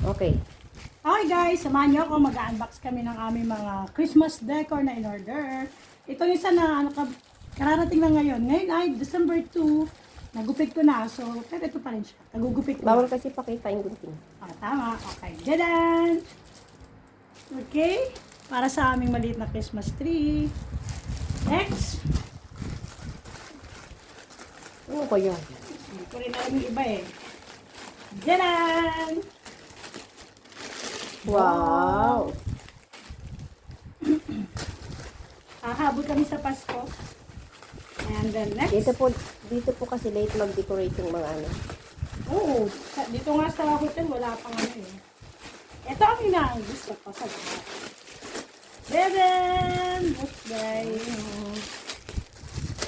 Okay. Okay guys, samahan niyo ako. Mag-unbox kami ng aming mga Christmas decor na in-order. Ito yung isa na kararating lang ngayon. Ngayon ay December 2. Nagupit ko na. So, pero ito pa rin siya. Nagugupit ko. Bawal kasi pakita yung gunting. Tama. Okay. Dadan! Okay. Para sa aming maliit na Christmas tree. Next. Ano ko yun? Hindi ko rin alam yung iba eh. Dadan! Wow! Hahabol kami sa Pasko. And then next. Dito po kasi late mag-decorate yung mga ano. Oo. Dito nga sa hotel, wala pang ano eh. Ito ang gusto ko sa lahat. Beben! Birthday!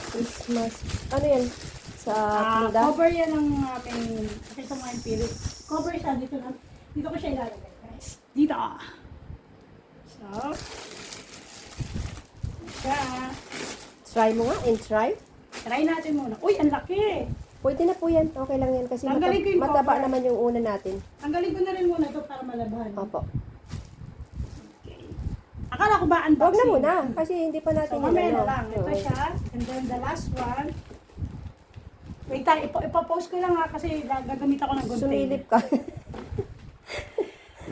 Christmas. Ano yan? Sa tinda? Cover yan ng ating, kasi ito mga pilit. Cover siya, dito ko siya ilalagay guys. Dito. So, siya. Try mo nga and try. Try natin muna. Uy, ang laki! Pwede na po yan. Okay lang yan kasi Tanggalin ko yung mataba cover. naman yung una natin. Tanggalin ko na rin muna ito para malabahan. Opo. Okay. Akala ko ba unboxing? Huwag na muna kasi hindi pa natin So, mamaya na ano. lang. Ito Oo. siya. And then the last one. Wait tayo, ipopost ko lang ha kasi gagamit ako ng good Sumilip ka.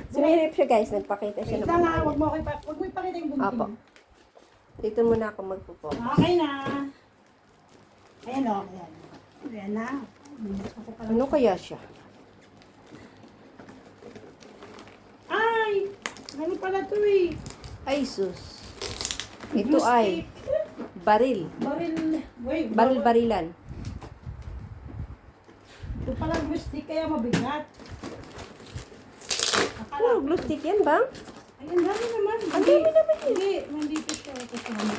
Sumilip siya guys. Nagpakita siya Wait ng lang mga ha, ano. huwag mo ipakita yung gunting. Apo. Dito muna ako magpo-pop. Okay na. Ayan o. Ayan. Ayan na. Ako pala. Ano kaya siya? Ay! Ano pala to eh? Ay sus. Ito Blue ay stick. baril. Baril. Wait. Baril-barilan. Ito pala blue stick kaya mabigat. Akala Puro glue stick yan ba? Ayun, dami naman. Ang dami naman yun. Hindi, nandito siya. Kasama.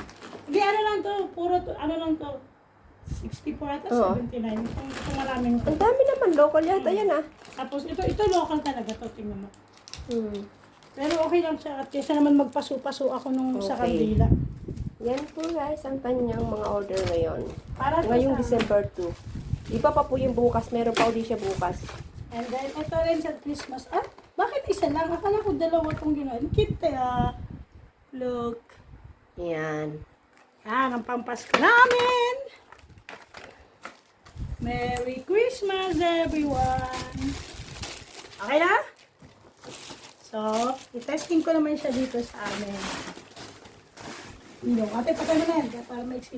Hindi, ano lang to. Puro to, ano lang to. 64 ata, Oo. 79. Ito maraming to. Ang dami naman. Local yata yan ah. Tapos ito local talaga to. Tingnan mo. Pero okay lang siya. At kaysa naman magpaso-paso ako nung sa Okay. kandila. Yan po guys, ang kanyang mga order ngayon. Para to Ngayong sa- December 2. Iba pa po yung bukas. Meron pa uli siya bukas. And then, ito rin sa Christmas. Ah, bakit isa lang? Akala ko dalawa tong ginawa. Ang cute ah. Look. Yan. Yan, ang pampasko namin. Merry Christmas, everyone! Okay na? So, itesting ko naman siya dito sa amin. Yung ate, patay mo na yan, para maiksi lang.